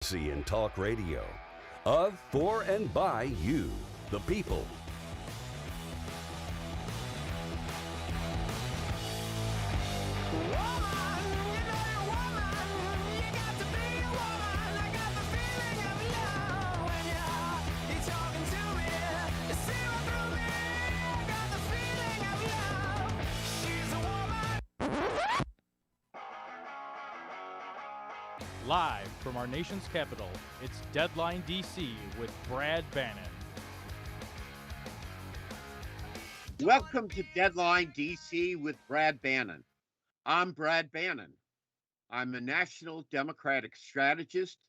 See and talk radio of, for, and by you, the people. Live from our nation's capital, it's Deadline DC with Brad Bannon. Welcome to Deadline DC with Brad Bannon. I'm Brad Bannon. I'm a national Democratic strategist,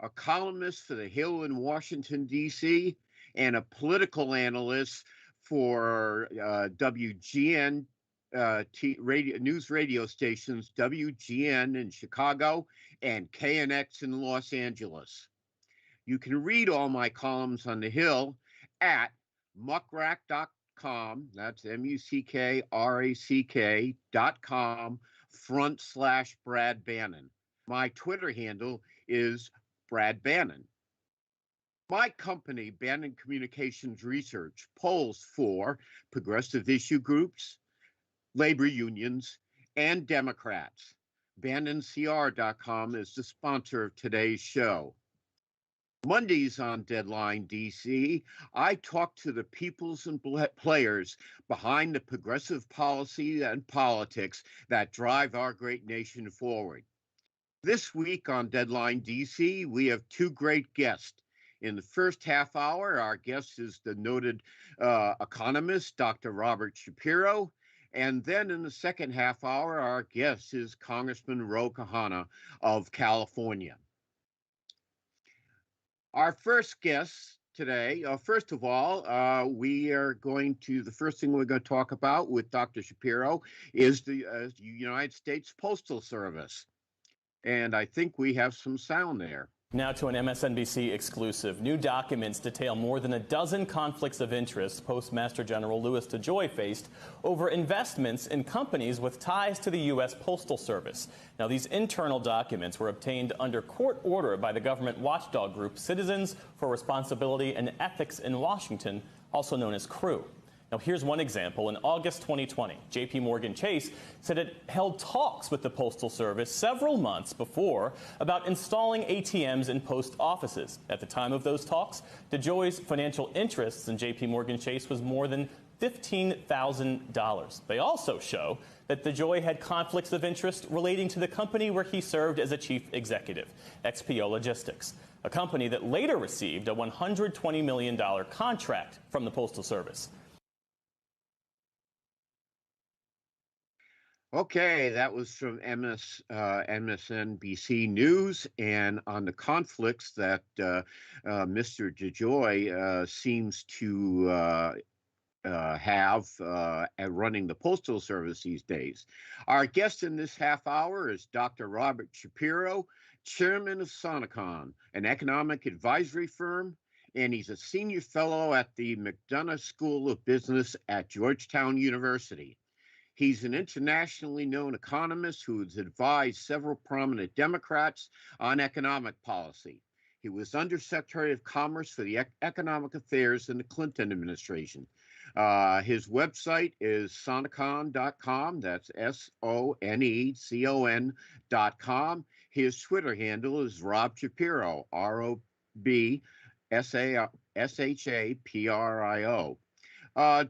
a columnist for The Hill in Washington, D.C., and a political analyst for WGN news radio stations WGN in Chicago and KNX in Los Angeles. You can read all my columns on The Hill at muckrack.com. That's muckrack.com/Brad Bannon. My Twitter handle is Brad Bannon. My company, Bannon Communications Research, polls for progressive issue groups, labor unions, and Democrats. BannonCR.com is the sponsor of today's show. Mondays on Deadline DC, I talk to the peoples and players behind the progressive policy and politics that drive our great nation forward. This week on Deadline DC, we have two great guests. In the first half hour, our guest is the noted economist, Dr. Robert Shapiro. And then in the second half hour, our guest is Congressman Ro Khanna of California. Our first guest today, first of all, the first thing we're going to talk about with Dr. Shapiro is the United States Postal Service. And I think we have some sound there. Now to an MSNBC exclusive. New documents detail more than a dozen conflicts of interest Postmaster General Louis DeJoy faced over investments in companies with ties to the U.S. Postal Service. Now, these internal documents were obtained under court order by the government watchdog group Citizens for Responsibility and Ethics in Washington, also known as CREW. Now, here's one example. In August 2020, J.P. Chase said it held talks with the Postal Service several months before about installing ATMs in post offices. At the time of those talks, DeJoy's financial interests in J.P. Chase was more than $15,000. They also show that DeJoy had conflicts of interest relating to the company where he served as a chief executive, XPO Logistics, a company that later received a $120 million contract from the Postal Service. Okay, that was from MSNBC News, and on the conflicts that Mr. DeJoy seems to have at running the Postal Service these days. Our guest in this half hour is Dr. Robert Shapiro, Chairman of Sonecon, an economic advisory firm, and he's a senior fellow at the McDonough School of Business at Georgetown University. He's an internationally known economist who has advised several prominent Democrats on economic policy. He was Undersecretary of Commerce for the Economic Affairs in the Clinton administration. His website is sonecon.com. That's SONECON.com. His Twitter handle is Rob Shapiro, ROBSHAPRIO.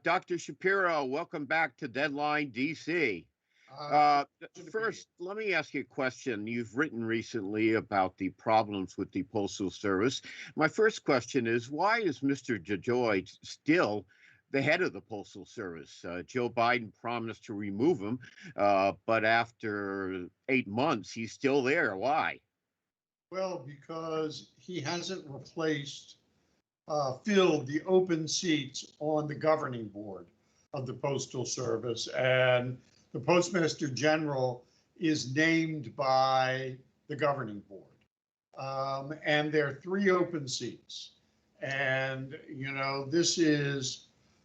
Dr. Shapiro, welcome back to Deadline DC. First, let me ask you a question. You've written recently about the problems with the Postal Service. My first question is, why is Mr. DeJoy still the head of the Postal Service? Joe Biden promised to remove him, but after 8 months, he's still there. Why? Well, because he hasn't filled the open seats on the governing board of the Postal Service, and the Postmaster General is named by the governing board. And there are 3 open seats. And,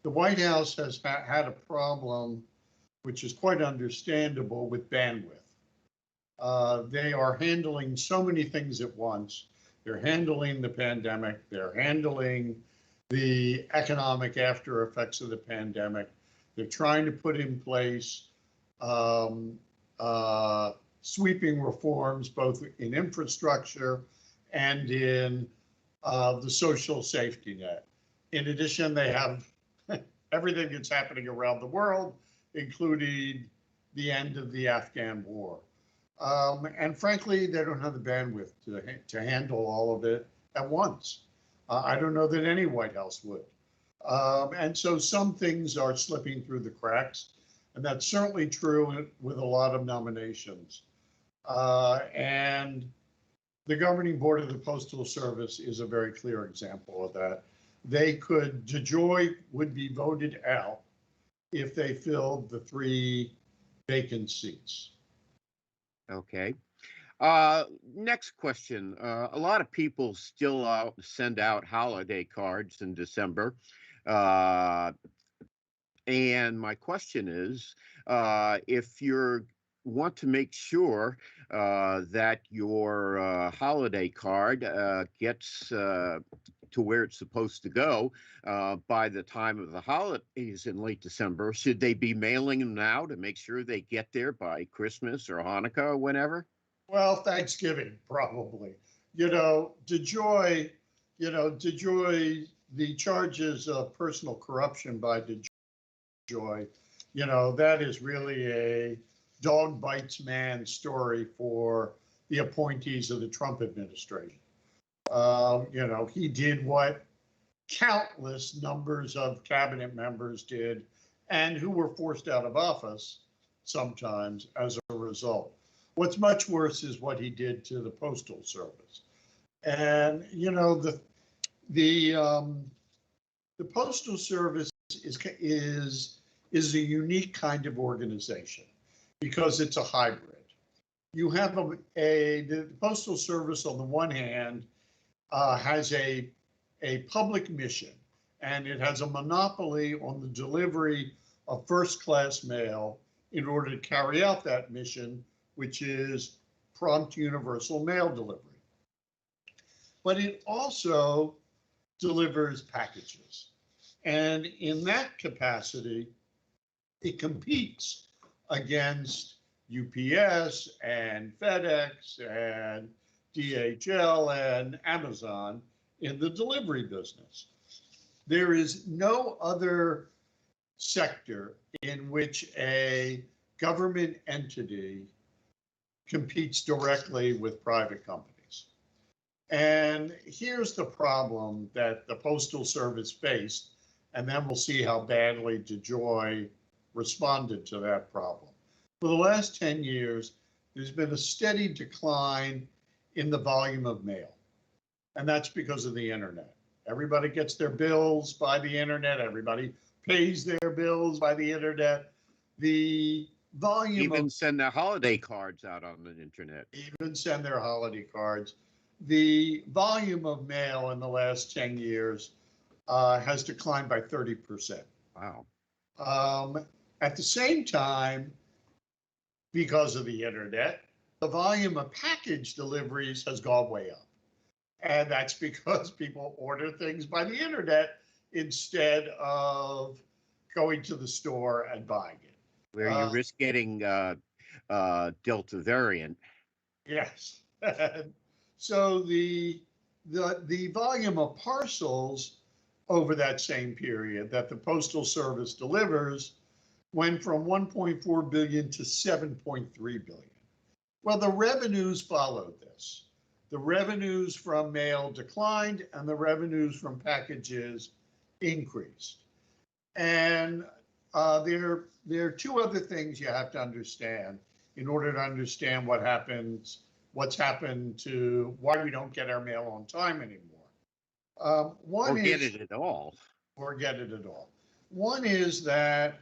the White House has had a problem, which is quite understandable, with bandwidth. They are handling so many things at once. They're handling the pandemic. They're handling the economic after effects of the pandemic. They're trying to put in place sweeping reforms, both in infrastructure and in the social safety net. In addition, they have everything that's happening around the world, including the end of the Afghan war. And frankly, they don't have the bandwidth to handle all of it at once. I don't know that any White House would. And so some things are slipping through the cracks, and that's certainly true with a lot of nominations. And the governing board of the Postal Service is a very clear example of that. DeJoy would be voted out if they filled the 3 vacant seats. Okay. Next question. A lot of people still send out holiday cards in December. And my question is, if you want to make sure that your holiday card gets to where it's supposed to go by the time of the holidays in late December, should they be mailing them now to make sure they get there by Christmas or Hanukkah or whenever? Well, Thanksgiving, probably. DeJoy, the charges of personal corruption by DeJoy, that is really a dog bites man story for the appointees of the Trump administration. He did what countless numbers of cabinet members did and who were forced out of office sometimes as a result. What's much worse is what he did to the Postal Service. And, the Postal Service is a unique kind of organization because it's a hybrid. You have the Postal Service on the one hand has a public mission, and it has a monopoly on the delivery of first-class mail in order to carry out that mission, which is prompt universal mail delivery. But it also delivers packages. And in that capacity, it competes against UPS and FedEx and DHL and Amazon in the delivery business. There is no other sector in which a government entity competes directly with private companies. And here's the problem that the Postal Service faced, and then we'll see how badly DeJoy responded to that problem. For the last 10 years, there's been a steady decline in the volume of mail, and that's because of the internet. Everybody gets their bills by the internet. Everybody pays their bills by the internet. The volume even send their holiday cards out on the internet. Even send their holiday cards. The volume of mail in the last 10 years has declined by 30%. Wow. At the same time, because of the internet, the volume of package deliveries has gone way up. And that's because people order things by the internet instead of going to the store and buying it. Where you risk getting Delta variant. Yes. So the volume of parcels over that same period that the Postal Service delivers went from 1.4 billion to 7.3 billion. Well, the revenues followed this. The revenues from mail declined and the revenues from packages increased. And there are 2 other things you have to understand in order to understand what's happened to why we don't get our mail on time anymore. One is, get it at all. Or get it at all. One is that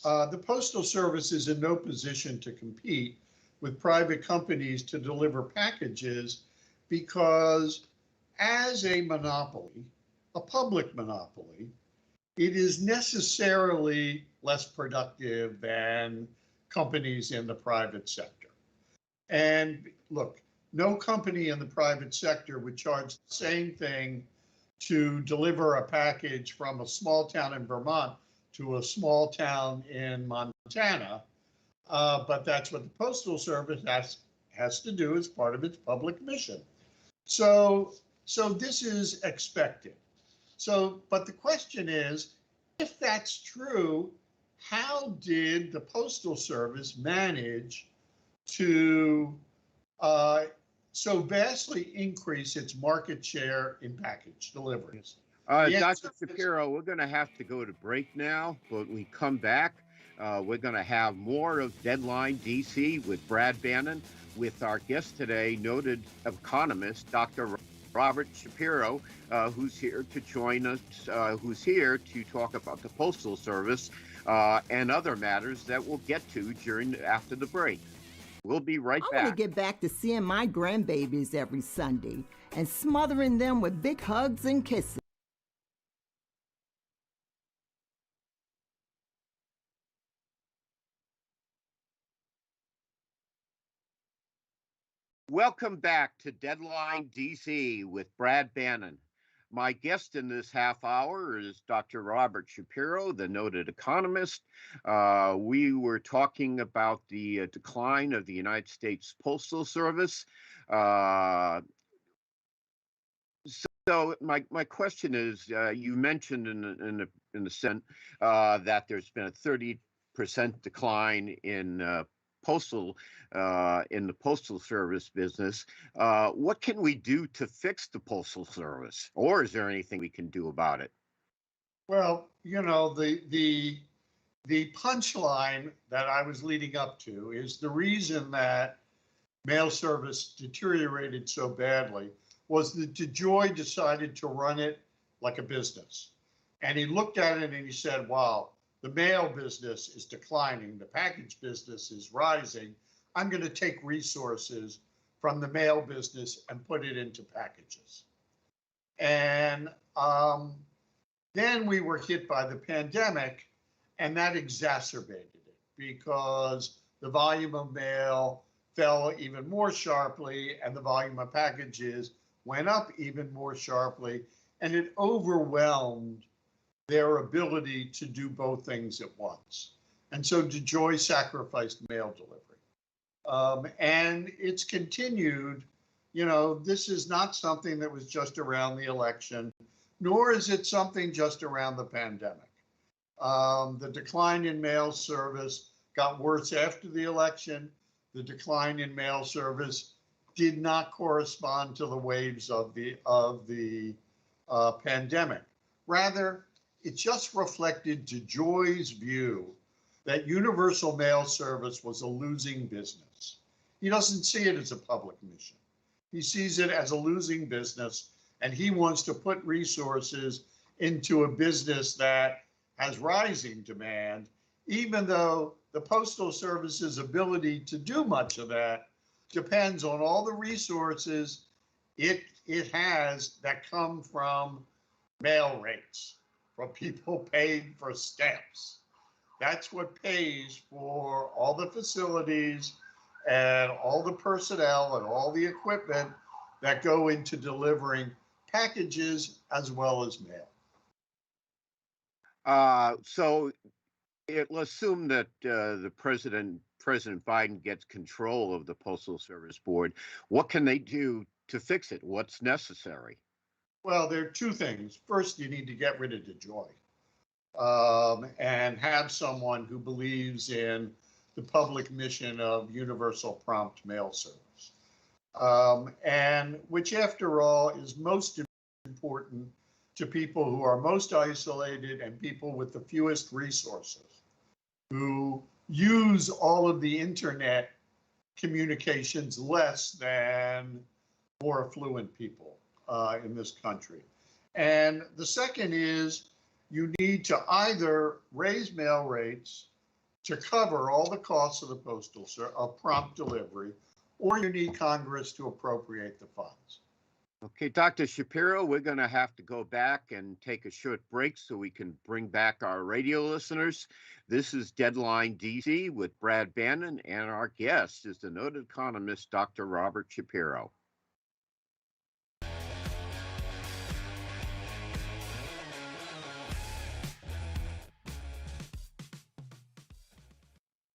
the Postal Service is in no position to compete with private companies to deliver packages because as a monopoly, a public monopoly, it is necessarily less productive than companies in the private sector. And look, no company in the private sector would charge the same thing to deliver a package from a small town in Vermont to a small town in Montana. But that's what the Postal Service has to do as part of its public mission. So this is expected. But the question is, if that's true, how did the Postal Service manage to so vastly increase its market share in package deliveries? Dr. Shapiro, we're going to have to go to break now, but when we come back, we're going to have more of Deadline DC with Brad Bannon, with our guest today, noted economist, Dr. Robert Shapiro, who's here to join us, who's here to talk about the Postal Service and other matters that we'll get to after the break. We'll be right back. I want to get back to seeing my grandbabies every Sunday and smothering them with big hugs and kisses. Welcome back to Deadline DC with Brad Bannon. My guest in this half hour is Dr. Robert Shapiro, the noted economist. We were talking about the decline of the United States Postal Service. So my question is, you mentioned in the Senate that there's been a 30% decline in the Postal Service business. What can we do to fix the Postal Service, or is there anything we can do about it? Well, the punchline that I was leading up to is the reason that mail service deteriorated so badly was that DeJoy decided to run it like a business. And he looked at it and he said, wow, the mail business is declining, the package business is rising. I'm going to take resources from the mail business and put it into packages. And then we were hit by the pandemic, and that exacerbated it because the volume of mail fell even more sharply and the volume of packages went up even more sharply, and it overwhelmed their ability to do both things at once. And so DeJoy sacrificed mail delivery. And it's continued. This is not something that was just around the election, nor is it something just around the pandemic. The decline in mail service got worse after the election. The decline in mail service did not correspond to the waves of the pandemic. Rather, it just reflected DeJoy's view that universal mail service was a losing business. He doesn't see it as a public mission. He sees it as a losing business, and he wants to put resources into a business that has rising demand, even though the Postal Service's ability to do much of that depends on all the resources it has that come from mail rates, from people paying for stamps. That's what pays for all the facilities and all the personnel and all the equipment that go into delivering packages as well as mail. So let's assume that the President Biden gets control of the Postal Service Board. What can they do to fix it? What's necessary? Well, there are two things. First, you need to get rid of DeJoy and have someone who believes in the public mission of universal prompt mail service, and which, after all, is most important to people who are most isolated and people with the fewest resources, who use all of the internet communications less than more affluent people in this country. And the second is you need to either raise mail rates to cover all the costs of the postal service, of prompt delivery, or you need Congress to appropriate the funds. Okay, Dr. Shapiro, we're going to have to go back and take a short break so we can bring back our radio listeners. This is Deadline DC with Brad Bannon, and our guest is the noted economist, Dr. Robert Shapiro.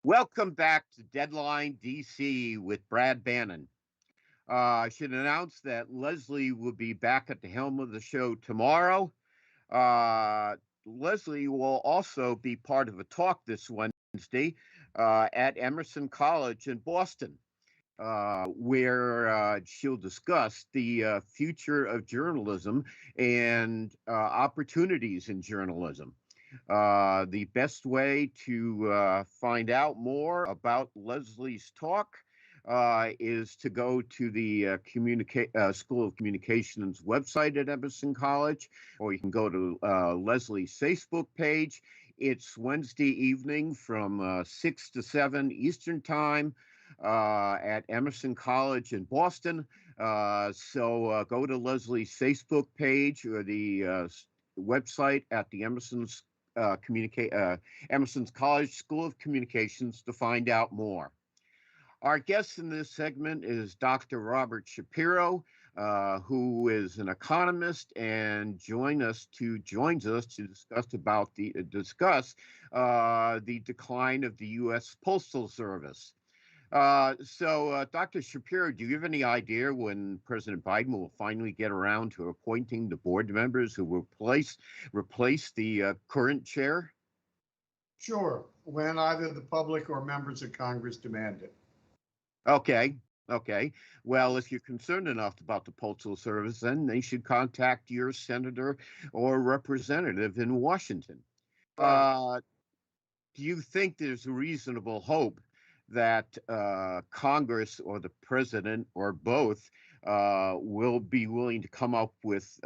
Welcome back to Deadline DC with Brad Bannon. I should announce that Leslie will be back at the helm of the show tomorrow. Leslie will also be part of a talk this Wednesday at Emerson College in Boston, where she'll discuss the future of journalism and opportunities in journalism. The best way to find out more about Leslie's talk is to go to the School of Communications website at Emerson College, or you can go to Leslie's Facebook page. It's Wednesday evening from 6 to 7 Eastern Time at Emerson College in Boston. So go to Leslie's Facebook page or the website at the Emerson's College School of Communications to find out more. Our guest in this segment is Dr. Robert Shapiro, who is an economist and joins us to discuss the decline of the U.S. Postal Service. So, Dr. Shapiro, do you have any idea when President Biden will finally get around to appointing the board members who will replace the current chair? Sure, when either the public or members of Congress demand it. Okay. Well, if you're concerned enough about the Postal Service, then they should contact your senator or representative in Washington. Right. Do you think there's reasonable hope that Congress or the president or both will be willing to come up with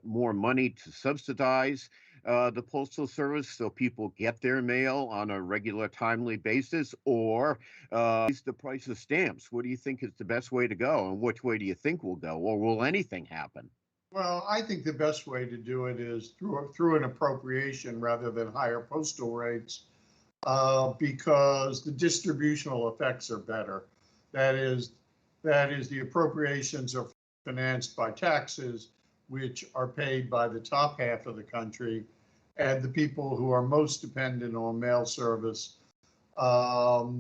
more money to subsidize the Postal Service so people get their mail on a regular, timely basis, or raise the price of stamps? What do you think is the best way to go, and which way do you think will go, or will anything happen? Well, I think the best way to do it is through an appropriation rather than higher postal rates, because the distributional effects are better. That is, the appropriations are financed by taxes, which are paid by the top half of the country, and the people who are most dependent on mail service are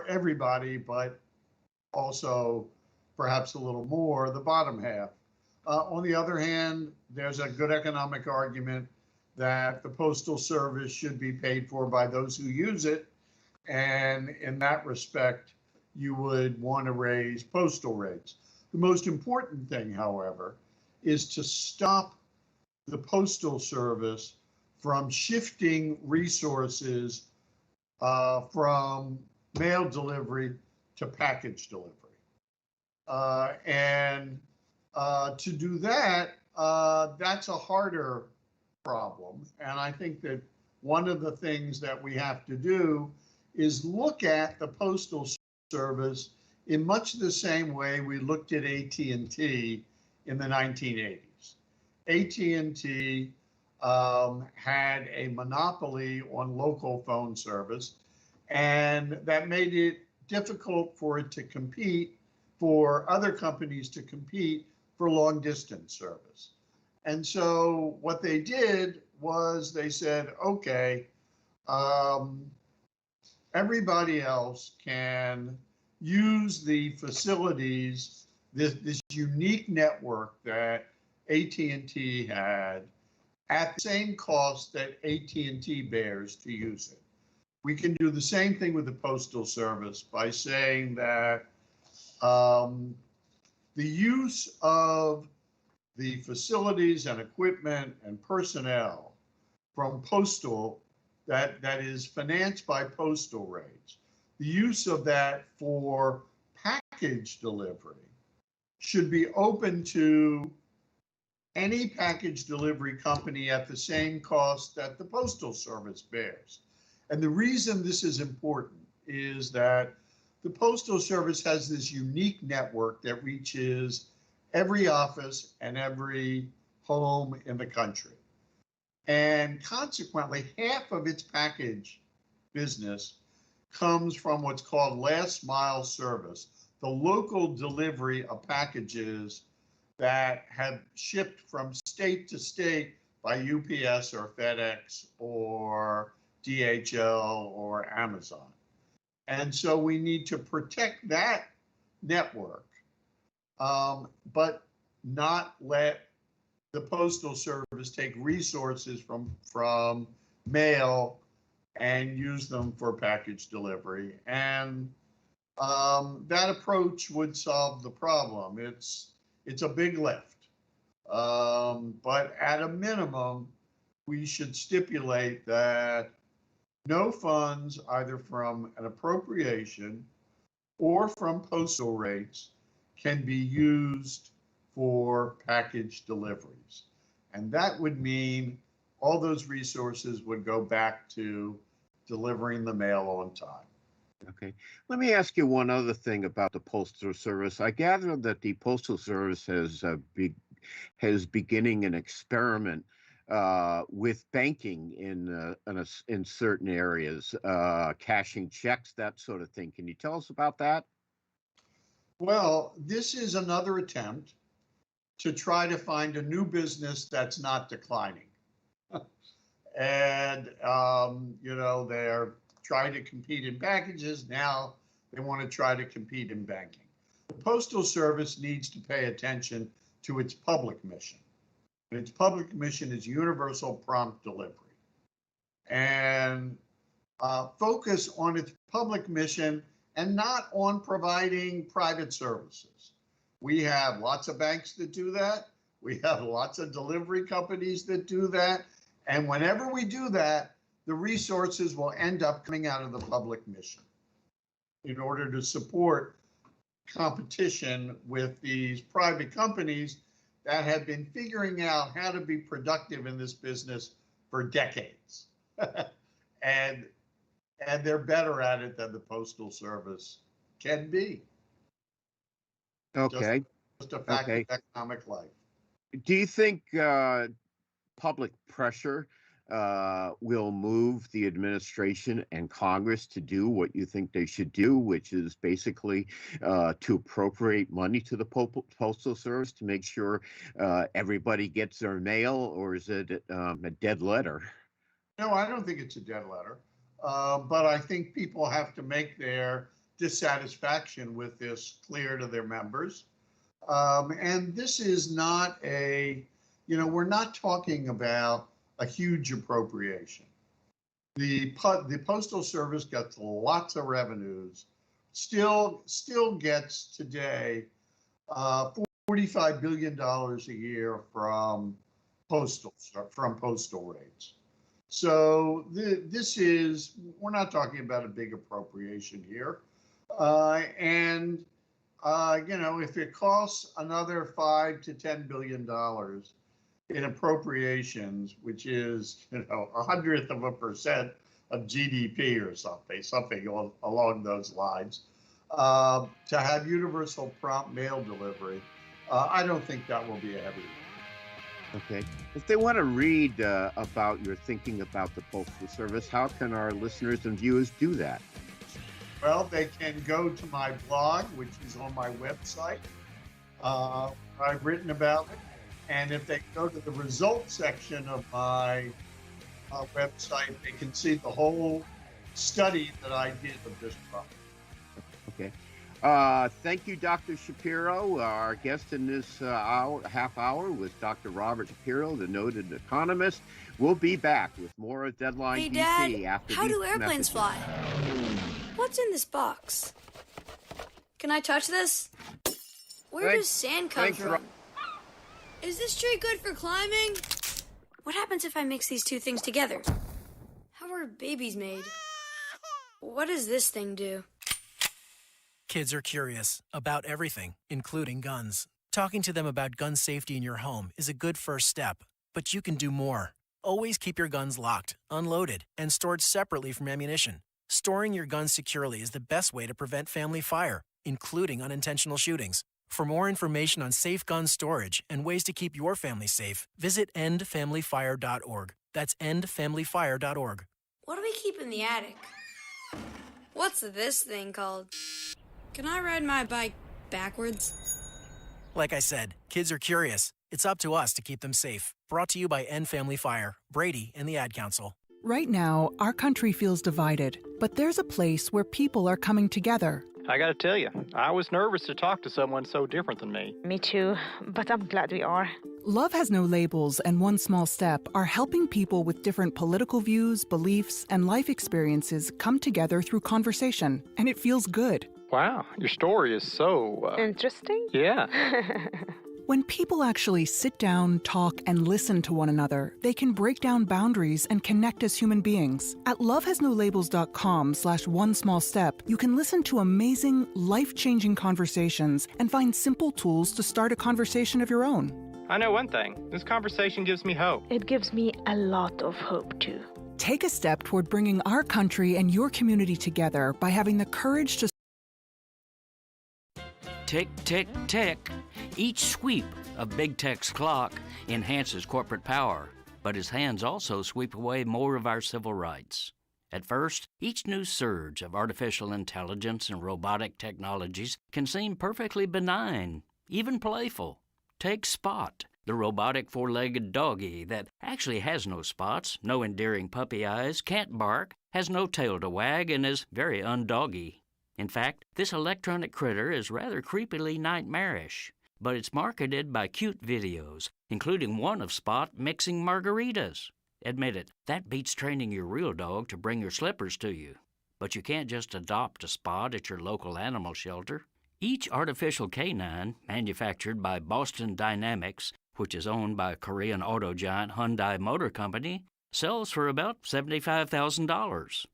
everybody, but also perhaps a little more the bottom half. On the other hand, there's a good economic argument that the Postal Service should be paid for by those who use it. And in that respect, you would want to raise postal rates. The most important thing, however, is to stop the Postal Service from shifting resources from mail delivery to package delivery. And to do that, that's a harder problem. And I think that one of the things that we have to do is look at the Postal Service in much the same way we looked at AT&T in the 1980s. AT&T had a monopoly on local phone service, and that made it difficult for it to compete, for other companies to compete for long distance service. And so what they did was they said, okay, everybody else can use the facilities, this unique network that AT&T had, at the same cost that AT&T bears to use it. We can do the same thing with the Postal Service by saying that the use of the facilities and equipment and personnel from postal that is financed by postal rates, the use of that for package delivery should be open to any package delivery company at the same cost that the Postal Service bears. And the reason this is important is that the Postal Service has this unique network that reaches every office and every home in the country. And consequently, half of its package business comes from what's called last mile service, the local delivery of packages that have shipped from state to state by UPS or FedEx or DHL or Amazon. And so we need to protect that network, but not let the Postal Service take resources from mail and use them for package delivery. And that approach would solve the problem. It's a big lift, but at a minimum, we should stipulate that no funds, either from an appropriation or from postal rates, can be used for package deliveries. And that would mean all those resources would go back to delivering the mail on time. Okay. Let me ask you one other thing about the Postal Service. I gather that the Postal Service has beginning an experiment with banking in certain areas, cashing checks, that sort of thing. Can you tell us about that? Well, this is another attempt to try to find a new business that's not declining. And, they're trying to compete in packages. Now they want to try to compete in banking. The Postal Service needs to pay attention to its public mission. And its public mission is universal prompt delivery. And focus on its public mission and not on providing private services. We have lots of banks that do that. We have lots of delivery companies that do that. And whenever we do that, the resources will end up coming out of the public mission in order to support competition with these private companies that have been figuring out how to be productive in this business for decades. and they're better at it than the Postal Service can be. Okay. Just a fact of economic life. Do you think public pressure will move the administration and Congress to do what you think they should do, which is basically to appropriate money to the Postal Service to make sure everybody gets their mail, or is it a dead letter? No, I don't think it's a dead letter, but I think people have to make their dissatisfaction with this clear to their members. And this is not we're not talking about a huge appropriation. The Postal Service gets lots of revenues, still gets today $45 billion a year from postal rates. So we're not talking about a big appropriation here. If it costs another $5 to $10 billion in appropriations, which is 0.1% of GDP or something along those lines, to have universal prompt mail delivery, I don't think that will be a heavy lift. Okay. If they want to read about your thinking about the Postal Service, how can our listeners and viewers do that? Well, they can go to my blog, which is on my website. I've written about it. And if they go to the results section of my website, they can see the whole study that I did of this problem. Okay. Thank you, Dr. Shapiro. Our guest in this half hour was Dr. Robert Shapiro, the noted economist. We'll be back with more of Deadline Hey, DC Dad, after how these do airplanes messages. fly? What's in this box? Can I touch this? Where does sand come from? Is this tree good for climbing? What happens if I mix these two things together? How are babies made? What does this thing do? Kids are curious about everything, including guns. Talking to them about gun safety in your home is a good first step, but you can do more. Always keep your guns locked, unloaded, and stored separately from ammunition. Storing your guns securely is the best way to prevent family fire, including unintentional shootings. For more information on safe gun storage and ways to keep your family safe, visit endfamilyfire.org. That's endfamilyfire.org. What do we keep in the attic? What's this thing called? Can I ride my bike backwards? Like I said, kids are curious. It's up to us to keep them safe. Brought to you by End Family Fire, Brady, and the Ad Council. Right now, our country feels divided, but there's a place where people are coming together. I gotta tell you, I was nervous to talk to someone so different than me. Me too, but I'm glad we are. Love Has No Labels and One Small Step are helping people with different political views, beliefs, and life experiences come together through conversation, and it feels good. Wow, your story is so... Interesting? Yeah. When people actually sit down, talk, and listen to one another, they can break down boundaries and connect as human beings. At lovehasnolabels.com/onesmallstep, you can listen to amazing, life-changing conversations and find simple tools to start a conversation of your own. I know one thing. This conversation gives me hope. It gives me a lot of hope, too. Take a step toward bringing our country and your community together by having the courage to... Tick, tick, tick. Each sweep of Big Tech's clock enhances corporate power, but his hands also sweep away more of our civil rights. At first, each new surge of artificial intelligence and robotic technologies can seem perfectly benign, even playful. Take Spot, the robotic four-legged doggy that actually has no spots, no endearing puppy eyes, can't bark, has no tail to wag, and is very undoggy. In fact, this electronic critter is rather creepily nightmarish, but it's marketed by cute videos, including one of Spot mixing margaritas. Admit it, that beats training your real dog to bring your slippers to you. But you can't just adopt a Spot at your local animal shelter. Each artificial canine, manufactured by Boston Dynamics, which is owned by Korean auto giant Hyundai Motor Company, sells for about $75,000.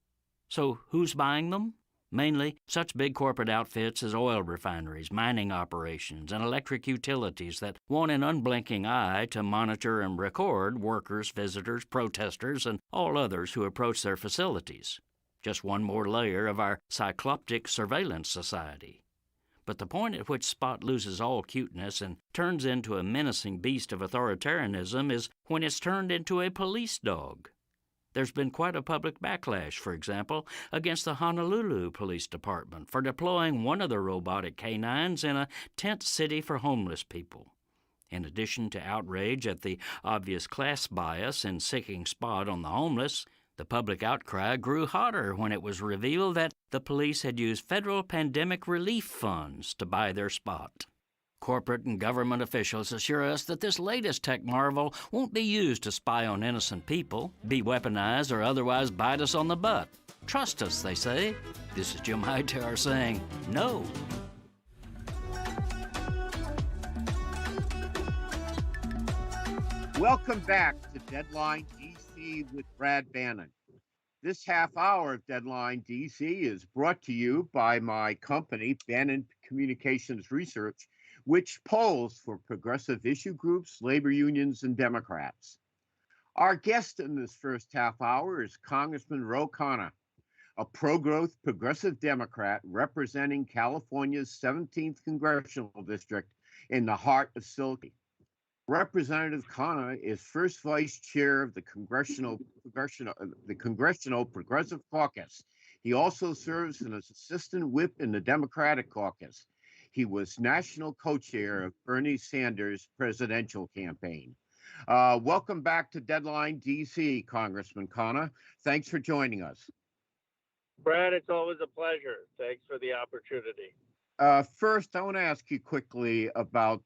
So who's buying them? Mainly such big corporate outfits as oil refineries, mining operations, and electric utilities that want an unblinking eye to monitor and record workers, visitors, protesters, and all others who approach their facilities. Just one more layer of our cycloptic surveillance society. But the point at which Spot loses all cuteness and turns into a menacing beast of authoritarianism is when it's turned into a police dog. There's been quite a public backlash, for example, against the Honolulu Police Department for deploying one of the robotic canines in a tent city for homeless people. In addition to outrage at the obvious class bias in sicking Spot on the homeless, the public outcry grew hotter when it was revealed that the police had used federal pandemic relief funds to buy their Spot. Corporate and government officials assure us that this latest tech marvel won't be used to spy on innocent people, be weaponized, or otherwise bite us on the butt. Trust us, they say. This is Jim Hightower saying no. Welcome back to Deadline DC with Brad Bannon. This half hour of Deadline DC is brought to you by my company, Bannon Communications Research, which polls for progressive issue groups, labor unions, and Democrats. Our guest in this first half hour is Congressman Ro Khanna, a pro-growth progressive Democrat representing California's 17th Congressional District in the heart of Silicon. Representative Khanna is first vice chair of the Congressional Progressive Caucus. He also serves as assistant whip in the Democratic Caucus. He was national co-chair of Bernie Sanders' presidential campaign. Welcome back to Deadline DC, Congressman Khanna. Thanks for joining us. Brad, it's always a pleasure. Thanks for the opportunity. First, I want to ask you quickly about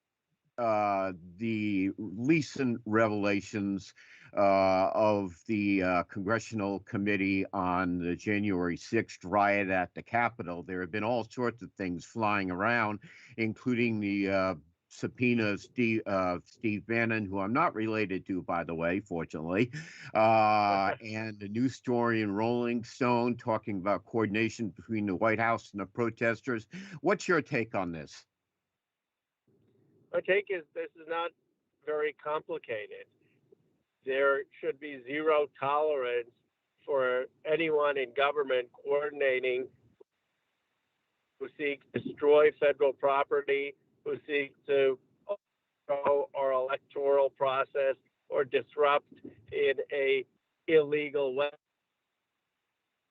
the recent revelations of the Congressional Committee on the January 6th riot at the Capitol. There have been all sorts of things flying around, including the subpoena of Steve Bannon, who I'm not related to, by the way, fortunately, and a new story in Rolling Stone talking about coordination between the White House and the protesters. What's your take on this? My take is this is not very complicated. There should be zero tolerance for anyone in government coordinating to seek to destroy federal property who seek to overthrow our electoral process or disrupt in a illegal way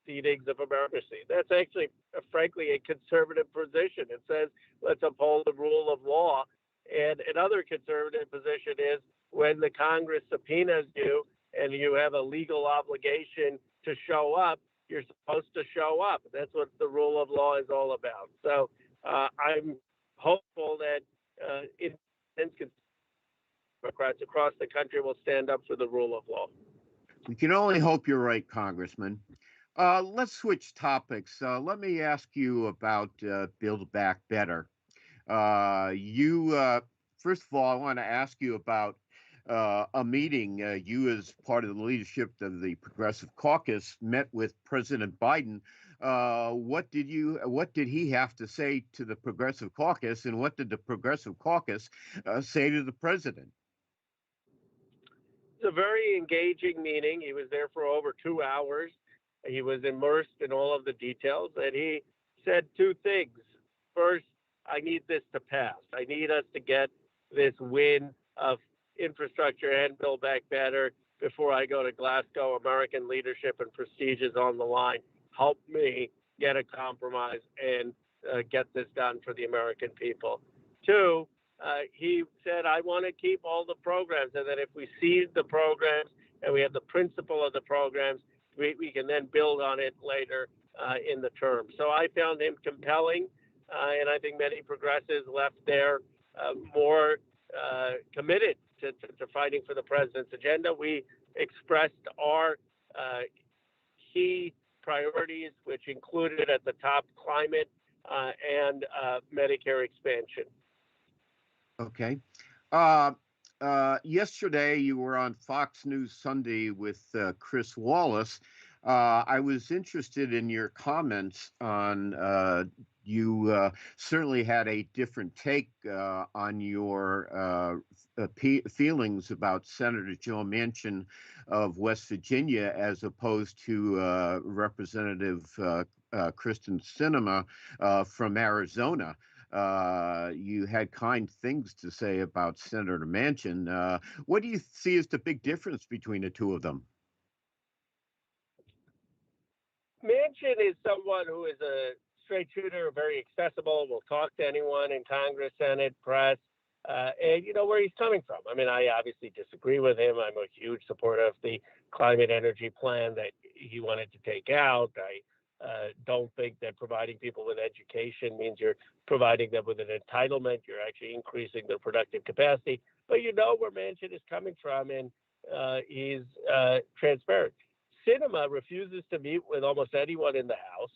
proceedings of democracy. That's actually, frankly, a conservative position. It says let's uphold the rule of law. And another conservative position is when the Congress subpoenas you and you have a legal obligation to show up, you're supposed to show up. That's what the rule of law is all about. So I'm hopeful that Democrats across the country will stand up for the rule of law. We can only hope you're right, Congressman. Let's switch topics. Let me ask you about Build Back Better. First of all, I want to ask you about a meeting. You, as part of the leadership of the Progressive Caucus, met with President Biden. What did he have to say to the Progressive Caucus, and what did the Progressive Caucus say to the president? It's a very engaging meeting. He was there for over 2 hours. He was immersed in all of the details, and he said two things. First, I need this to pass. I need us to get this win of infrastructure and Build Back Better before I go to Glasgow. American leadership and prestige is on the line. Help me get a compromise and get this done for the American people. Two, he said, I want to keep all the programs, and that if we seize the programs and we have the principle of the programs, we can then build on it later in the term. So I found him compelling, and I think many progressives left there more committed to fighting for the president's agenda. We expressed our key priorities, which included at the top climate and Medicare expansion. Okay. Yesterday, you were on Fox News Sunday with Chris Wallace. I was interested in your comments on you certainly had a different take on your feelings about Senator Joe Manchin of West Virginia as opposed to Representative Kristen Sinema from Arizona. You had kind things to say about Senator Manchin. What do you see as the big difference between the two of them? Manchin is someone who is a straight shooter, very accessible, will talk to anyone in Congress, Senate, press, and you know where he's coming from. I mean, I obviously disagree with him. I'm a huge supporter of the climate energy plan that he wanted to take out. I don't think that providing people with education means you're providing them with an entitlement. You're actually increasing their productive capacity. But you know where Manchin is coming from, and he's transparent. Sinema refuses to meet with almost anyone in the House.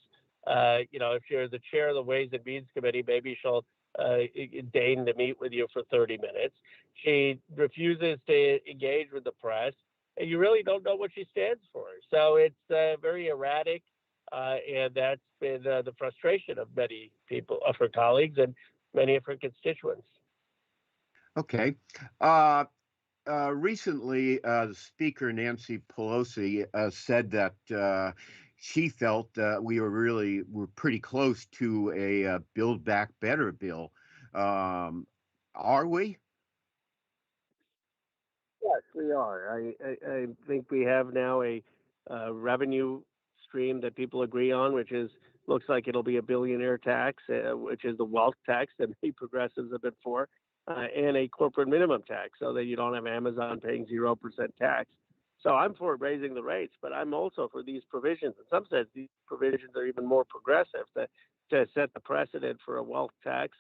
You know, if you're the chair of the Ways and Means Committee, maybe she'll deign to meet with you for 30 minutes. She refuses to engage with the press, and you really don't know what she stands for. So it's very erratic, and that's been the frustration of many people, of her colleagues and many of her constituents. Okay. Recently, Speaker Nancy Pelosi said that she felt we were pretty close to a Build Back Better bill. Are we? Yes, we are. I think we have now a revenue stream that people agree on, which looks like it'll be a billionaire tax, which is the wealth tax that many progressives have been for. And a corporate minimum tax so that you don't have Amazon paying 0% tax. So I'm for raising the rates, but I'm also for these provisions. In some sense, these provisions are even more progressive to set the precedent for a wealth tax.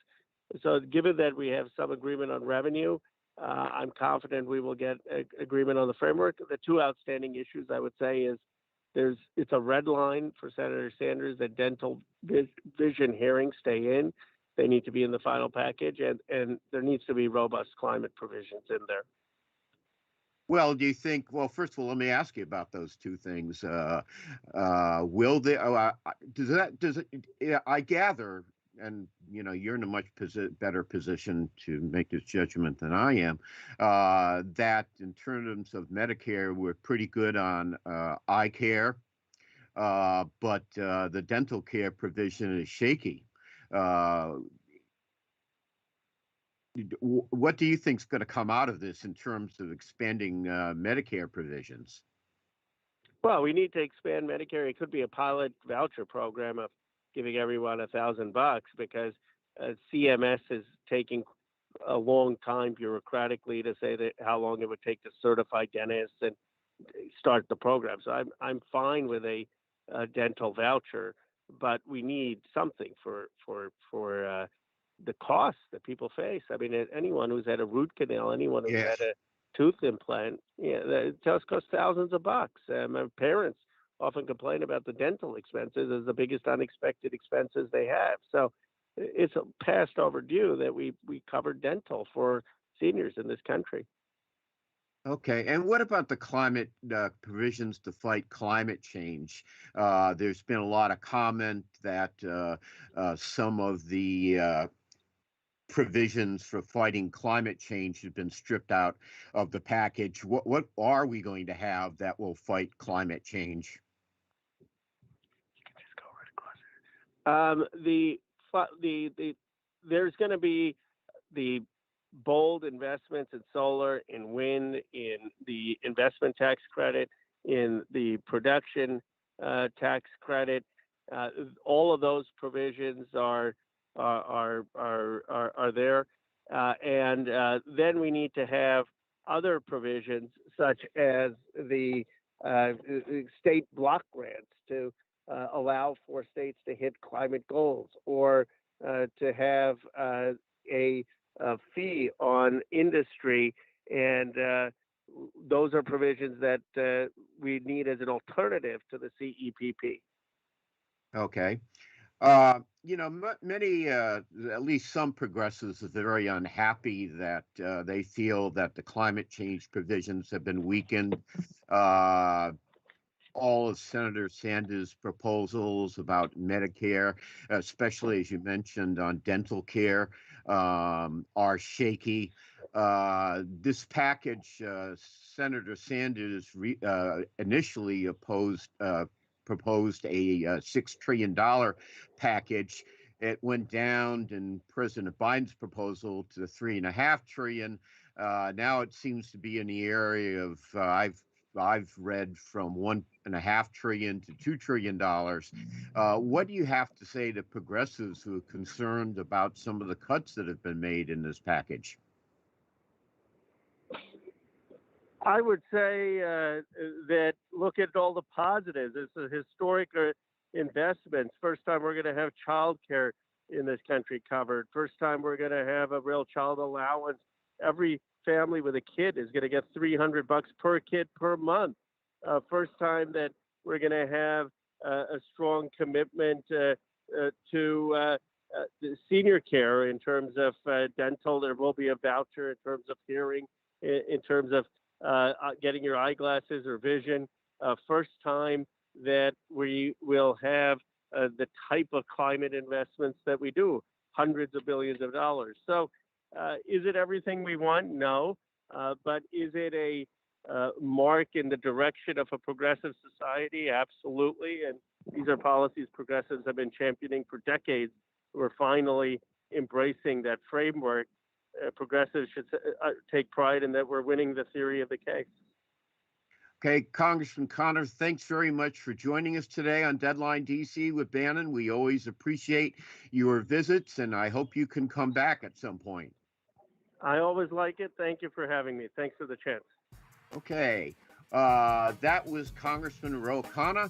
So given that we have some agreement on revenue, I'm confident we will get agreement on the framework. The two outstanding issues, I would say, is it's a red line for Senator Sanders that dental vision hearings stay in. They need to be in the final package, and there needs to be robust climate provisions in there. Well, do you think? Well, first of all, let me ask you about those two things. Will they? Does it? Yeah, I gather, and you know, you're in a much better position to make this judgment than I am. That in terms of Medicare, we're pretty good on eye care, but the dental care provision is shaky. What do you think is going to come out of this in terms of expanding Medicare provisions? Well, we need to expand Medicare. It could be a pilot voucher program of giving everyone $1,000 because CMS is taking a long time bureaucratically to say that how long it would take to certify dentists and start the program. So I'm fine with a dental voucher, but we need something for the costs that people face. I mean, anyone who's had a root canal, anyone who's had a tooth implant, it just costs thousands of bucks. My parents often complain about the dental expenses as the biggest unexpected expenses they have. So it's past overdue that we cover dental for seniors in this country. Okay, and what about the climate provisions to fight climate change? There's been a lot of comment that some of the provisions for fighting climate change have been stripped out of the package. What are we going to have that will fight climate change? There's going to be the bold investments in solar, in wind, in the investment tax credit, in the production tax credit. All of those provisions are there, and then we need to have other provisions such as the state block grants to allow for states to hit climate goals, or to have a fee on industry, and those are provisions that we need as an alternative to the CEPP. Okay. Many, at least some progressives are very unhappy that they feel that the climate change provisions have been weakened. All of Senator Sanders' proposals about Medicare, especially as you mentioned on dental care, are shaky. This package, Senator Sanders initially proposed a $6 trillion package. It went down in President Biden's proposal to $3.5 trillion. Now it seems to be in the area of I've read from $1.5 trillion to $2 trillion. What do you have to say to progressives who are concerned about some of the cuts that have been made in this package? I would say that look at all the positives. It's a historic investment. First time we're going to have child care in this country covered. First time we're going to have a real child allowance. Every family with a kid is going to get $300 per kid per month. First time that we're going to have a strong commitment to senior care in terms of dental. There will be a voucher in terms of hearing, in terms of getting your eyeglasses or vision. First time that we will have the type of climate investments that we do, hundreds of billions of dollars. So is it everything we want? No. But is it a mark in the direction of a progressive society? Absolutely. And these are policies progressives have been championing for decades. We're finally embracing that framework. Progressives should take pride in that we're winning the theory of the case. Okay, Congressman Khanna, thanks very much for joining us today on Deadline DC with Bannon. We always appreciate your visits, and I hope you can come back at some point. I always like it. Thank you for having me. Thanks for the chance. Okay, that was Congressman Ro Khanna.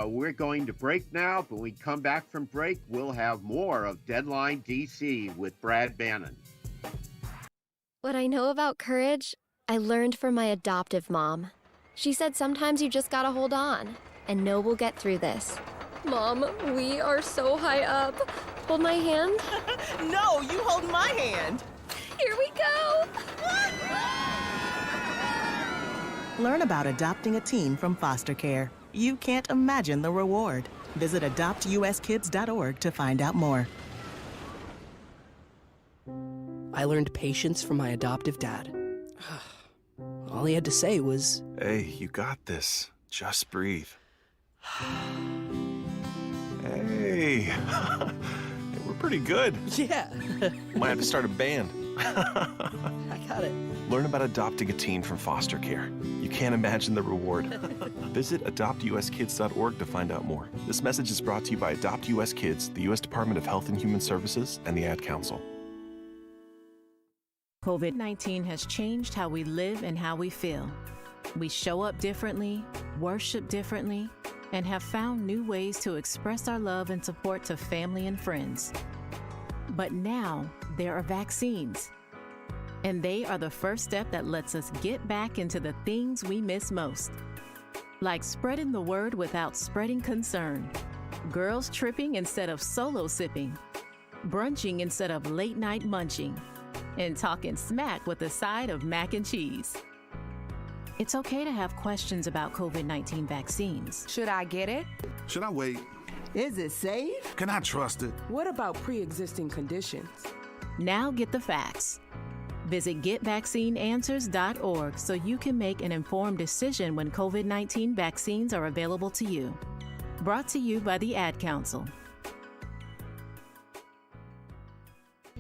We're going to break now, but when we come back from break, we'll have more of Deadline DC with Brad Bannon. What I know about courage, I learned from my adoptive mom. She said sometimes you just gotta hold on and know we'll get through this. Mom, we are so high up. Hold my hand. No, you hold my hand. Here we go. Learn about adopting a teen from foster care. You can't imagine the reward. Visit adoptuskids.org to find out more. I learned patience from my adoptive dad. All he had to say was, "Hey, you got this. Just breathe." Hey, we're pretty good. Yeah. Might have to start a band. I got it. Learn about adopting a teen from foster care. You can't imagine the reward. Visit adoptuskids.org to find out more. This message is brought to you by Adopt US Kids, the U.S. Department of Health and Human Services, and the Ad Council. COVID-19 has changed how we live and how we feel. We show up differently, worship differently, and have found new ways to express our love and support to family and friends. But now there are vaccines, and they are the first step that lets us get back into the things we miss most, like spreading the word without spreading concern, girls tripping instead of solo sipping, brunching instead of late night munching, and talking smack with a side of mac and cheese. It's okay to have questions about COVID-19 vaccines. Should I get it? Should I wait? Is it safe? Can I trust it? What about pre-existing conditions? Now get the facts. Visit GetVaccineAnswers.org so you can make an informed decision when COVID-19 vaccines are available to you. Brought to you by the Ad Council.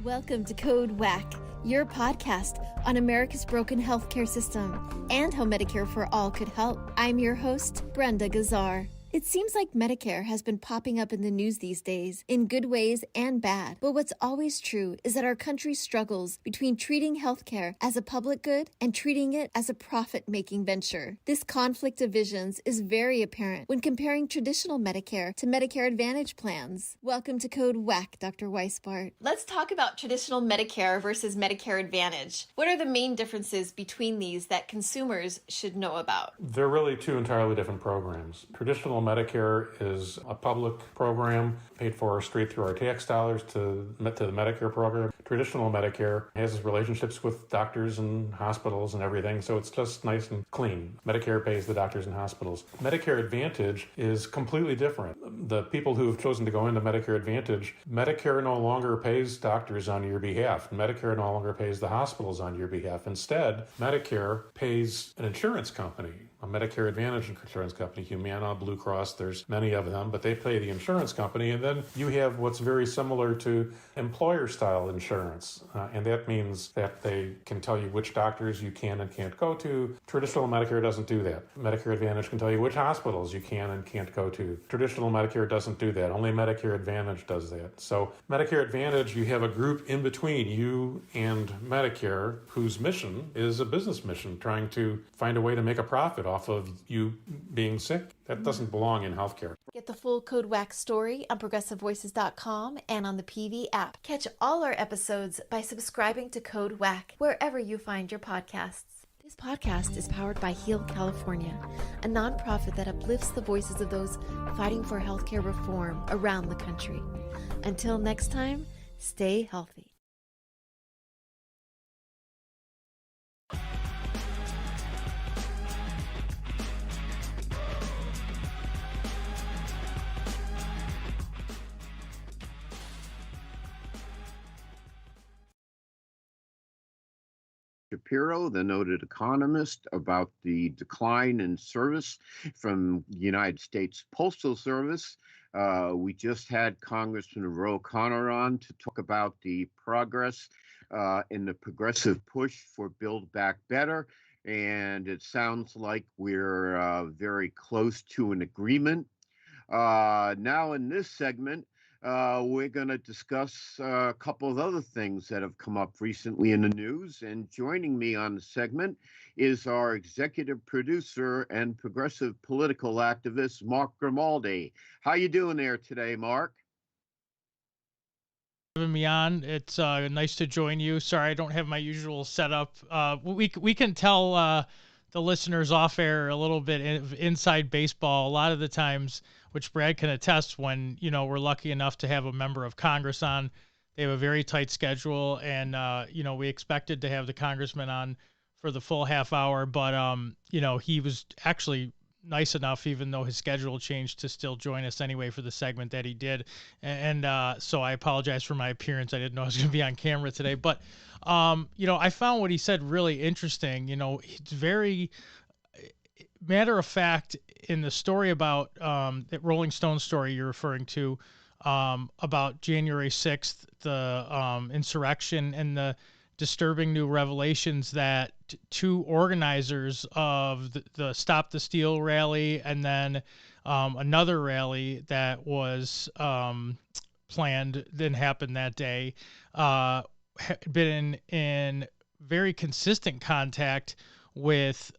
Welcome to Code WAC, your podcast on America's broken healthcare system and how Medicare for All could help. I'm your host, Brenda Gazar. It seems like Medicare has been popping up in the news these days, in good ways and bad. But what's always true is that our country struggles between treating healthcare as a public good and treating it as a profit-making venture. This conflict of visions is very apparent when comparing traditional Medicare to Medicare Advantage plans. Welcome to Code WAC, Dr. Weisbart. Let's talk about traditional Medicare versus Medicare Advantage. What are the main differences between these that consumers should know about? They're really two entirely different programs. Traditional Medicare is a public program paid for straight through our tax dollars to the Medicare program. Traditional Medicare has relationships with doctors and hospitals and everything, so it's just nice and clean. Medicare pays the doctors and hospitals. Medicare Advantage is completely different. The people who have chosen to go into Medicare Advantage, Medicare no longer pays doctors on your behalf. Medicare no longer pays the hospitals on your behalf. Instead, Medicare pays an insurance company, a Medicare Advantage insurance company, Humana, Blue Cross, there's many of them, but they pay the insurance company. And then you have what's very similar to employer-style insurance. And that means that they can tell you which doctors you can and can't go to. Traditional Medicare doesn't do that. Medicare Advantage can tell you which hospitals you can and can't go to. Traditional Medicare doesn't do that. Only Medicare Advantage does that. So Medicare Advantage, you have a group in between you and Medicare whose mission is a business mission, trying to find a way to make a profit off of you being sick. That doesn't belong in healthcare. Get the full Code WAC story on ProgressiveVoices.com and on the PV app. Catch all our episodes by subscribing to Code WAC wherever you find your podcasts. This podcast is powered by Heal California, a nonprofit that uplifts the voices of those fighting for healthcare reform around the country. Until next time, stay healthy. Shapiro, the noted economist, about the decline in service from the United States Postal Service. We just had Congressman Ro Khanna on to talk about the progress in the progressive push for Build Back Better. And it sounds like we're very close to an agreement. Now in this segment, we're going to discuss a couple of other things that have come up recently in the news. And joining me on the segment is our executive producer and progressive political activist, Mark Grimaldi. How you doing there today, Mark? Having me on. It's nice to join you. Sorry, I don't have my usual setup. We can tell the listeners off air a little bit inside baseball. A lot of the times, which Brad can attest, when we're lucky enough to have a member of Congress on, they have a very tight schedule, and we expected to have the congressman on for the full half hour, but he was actually nice enough, even though his schedule changed, to still join us anyway for the segment that he did. And so I apologize for my appearance. I didn't know I was going to be on camera today, but I found what he said really interesting. It's very matter of fact in the story about that Rolling Stone story you're referring to. about January 6th, the insurrection, and the disturbing new revelations that two organizers of the Stop the Steal rally and then another rally that was planned, didn't happen that day, been in very consistent contact with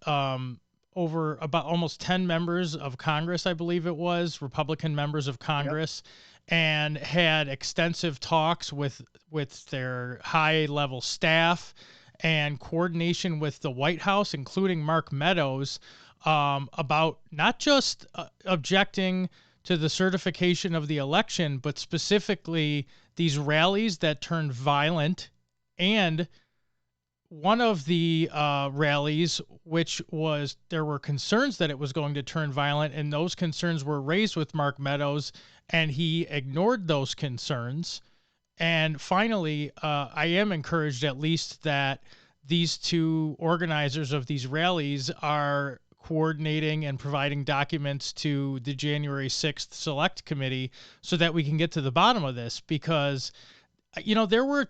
over about almost 10 members of Congress, I believe it was, Republican members of Congress, and had extensive talks with their high-level staff and coordination with the White House, including Mark Meadows, about not just objecting to the certification of the election, but specifically these rallies that turned violent. And one of the rallies, which was, there were concerns that it was going to turn violent, and those concerns were raised with Mark Meadows, and he ignored those concerns. And finally, I am encouraged at least that these two organizers of these rallies are coordinating and providing documents to the January 6th Select Committee so that we can get to the bottom of this, because, you know, there were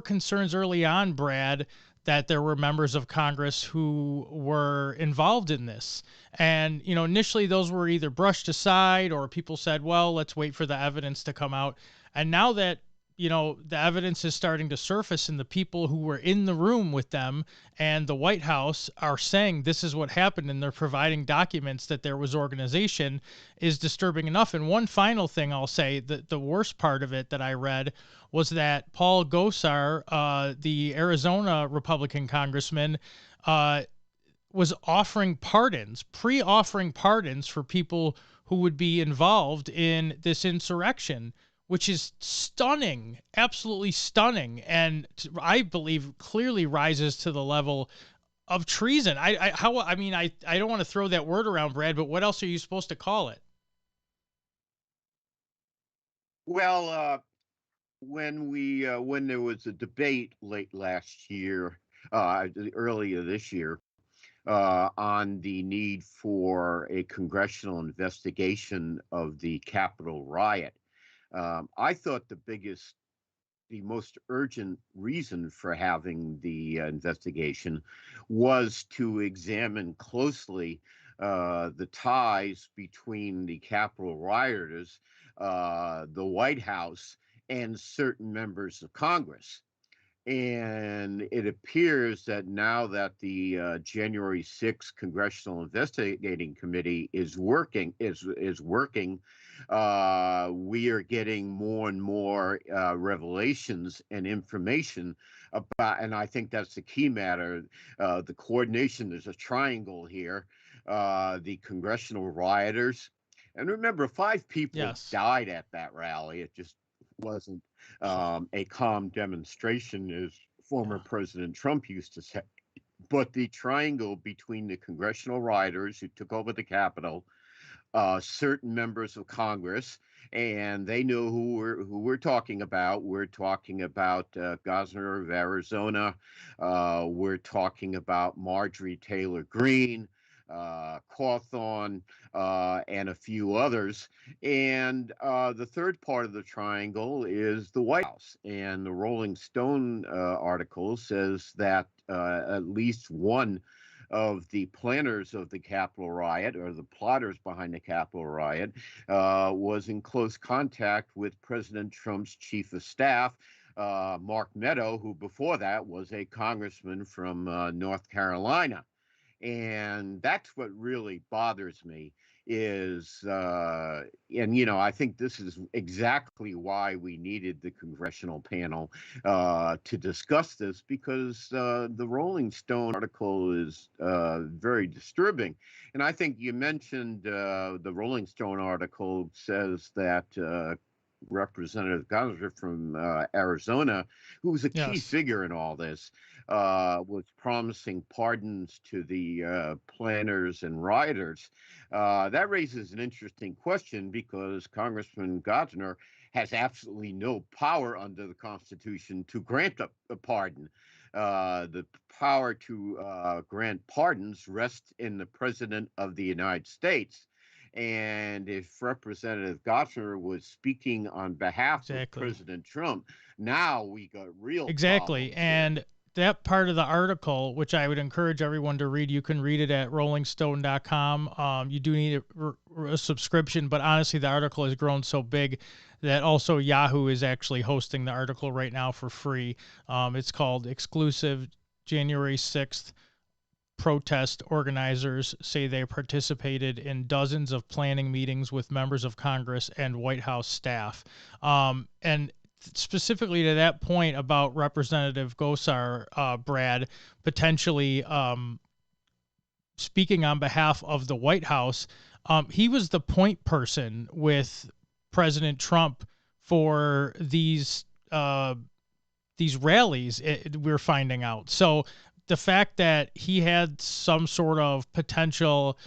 concerns early on, Brad, that there were members of Congress who were involved in this. And, you know, initially those were either brushed aside or people said, well, let's wait for the evidence to come out. And now that, you know, the evidence is starting to surface and the people who were in the room with them and the White House are saying this is what happened and they're providing documents that there was organization, is disturbing enough. And one final thing I'll say, that the worst part of it that I read was that Paul Gosar, the Arizona Republican congressman, was offering pardons, pre-offering pardons for people who would be involved in this insurrection, which is stunning, absolutely stunning, and I believe clearly rises to the level of treason. I don't want to throw that word around, Brad, but what else are you supposed to call it? Well, when there was a debate late last year, earlier this year, on the need for a congressional investigation of the Capitol riot, I thought the most urgent reason for having the investigation was to examine closely the ties between the Capitol rioters, the White House, and certain members of Congress. And it appears that now that the January 6th Congressional Investigating Committee is working, we are getting more and more revelations and information about, and I think that's the key matter, the coordination. There's a triangle here, the congressional rioters. And remember, 5 people died at that rally. It just wasn't a calm demonstration, as former President Trump used to say. But the triangle between the congressional rioters who took over the Capitol, certain members of Congress, and they know who we're talking about. We're talking about Gosar of Arizona. We're talking about Marjorie Taylor Greene, Cawthorn, and a few others. And the third part of the triangle is the White House. And the Rolling Stone article says that at least one of the planners of the Capitol riot, or the plotters behind the Capitol riot, was in close contact with President Trump's chief of staff, Mark Meadows, who before that was a congressman from North Carolina. And that's what really bothers me is, and, you know, I think this is exactly why we needed the congressional panel to discuss this, because the Rolling Stone article is very disturbing. And I think you mentioned the Rolling Stone article says that Representative Gosar from Arizona, who was a key figure in all this, was promising pardons to the planners and rioters. That raises an interesting question, because Congressman Gosar has absolutely no power under the Constitution to grant a pardon. The power to grant pardons rests in the President of the United States. And if Representative Gosser was speaking on behalf of President Trump, now we got real Exactly. problems And that part of the article, which I would encourage everyone to read, you can read it at rollingstone.com. You do need a subscription, but honestly, the article has grown so big that also Yahoo is actually hosting the article right now for free. It's called Exclusive January 6th. Protest organizers say they participated in dozens of planning meetings with members of Congress and White House staff. And specifically to that point about Representative Gosar, Brad, potentially speaking on behalf of the White House, he was the point person with President Trump for these rallies, we're finding out. So the fact that he had some sort of potential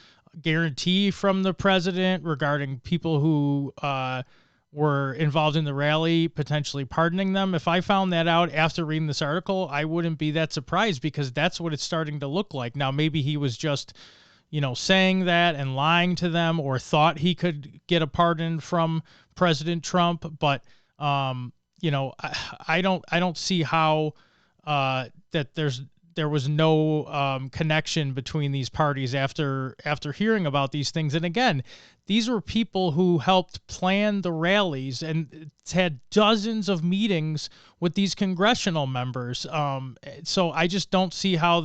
guarantee from the president regarding people who were involved in the rally, potentially pardoning them, if I found that out after reading this article, I wouldn't be that surprised, because that's what it's starting to look like. Now, maybe he was just, saying that and lying to them, or thought he could get a pardon from President Trump, but I don't see how that there was no connection between these parties after hearing about these things. And again, these were people who helped plan the rallies and had dozens of meetings with these congressional members. So I just don't see how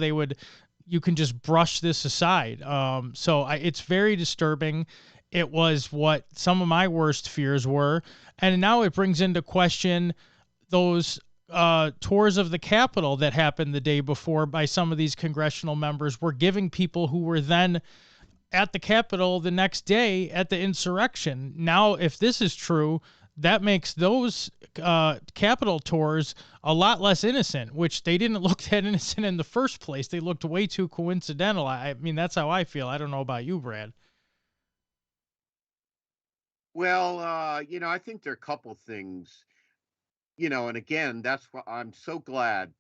you can just brush this aside. It's very disturbing. It was what some of my worst fears were. And now it brings into question those tours of the Capitol that happened the day before by some of these congressional members were giving people who were then at the Capitol the next day at the insurrection. Now, if this is true, that makes those Capitol tours a lot less innocent, which they didn't look that innocent in the first place. They looked way too coincidental. I mean, that's how I feel. I don't know about you, Brad. Well, I think there are a couple things. And again, that's why I'm so glad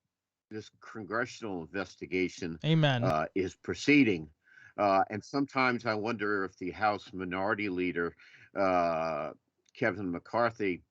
this congressional investigation Amen. Is proceeding. And sometimes I wonder if the House Minority Leader, Kevin McCarthy,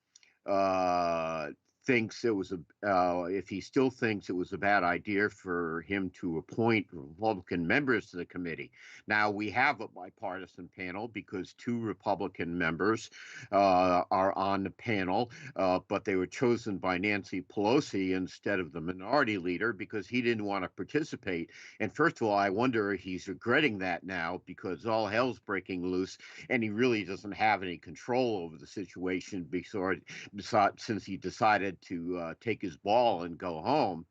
thinks it was if he still thinks it was a bad idea for him to appoint Republican members to the committee. Now, we have a bipartisan panel because 2 Republican members are on the panel, but they were chosen by Nancy Pelosi instead of the minority leader because he didn't want to participate. And first of all, I wonder if he's regretting that now, because all hell's breaking loose and he really doesn't have any control over the situation since he decided to take his ball and go home.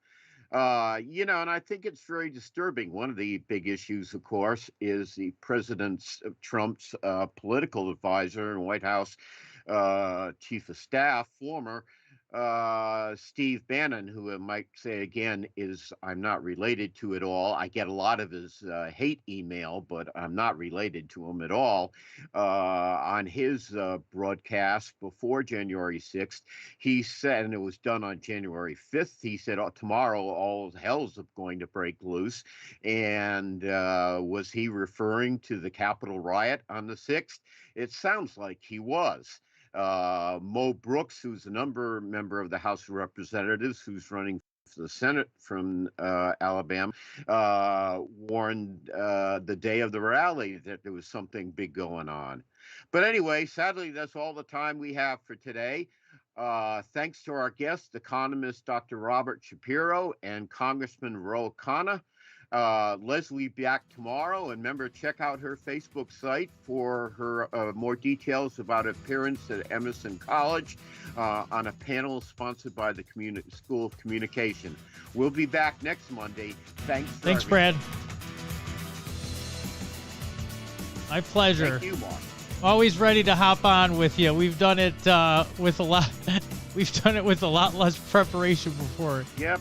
And I think it's very disturbing. One of the big issues, of course, is the Trump's political advisor and White House chief of staff, former Steve Bannon, who I might say again I'm not related to at all. I get a lot of his hate email, but I'm not related to him at all. On his broadcast before January 6th, he said, and it was done on January 5th, he said, tomorrow all hell's going to break loose. And was he referring to the Capitol riot on the 6th? It sounds like he was. Mo Brooks, who's a member of the House of Representatives, who's running for the Senate from Alabama, warned the day of the rally that there was something big going on. But anyway, sadly, that's all the time we have for today. Thanks to our guests, economist Dr. Robert Shapiro and Congressman Ro Khanna. Leslie back tomorrow, and remember, check out her Facebook site for her more details about appearance at Emerson College on a panel sponsored by the School of Communication. We'll be back next Monday. Thanks, Brad. My pleasure. Thank you, Mark. Always ready to hop on with you. We've done it with a lot. We've done it with a lot less preparation before. Yep.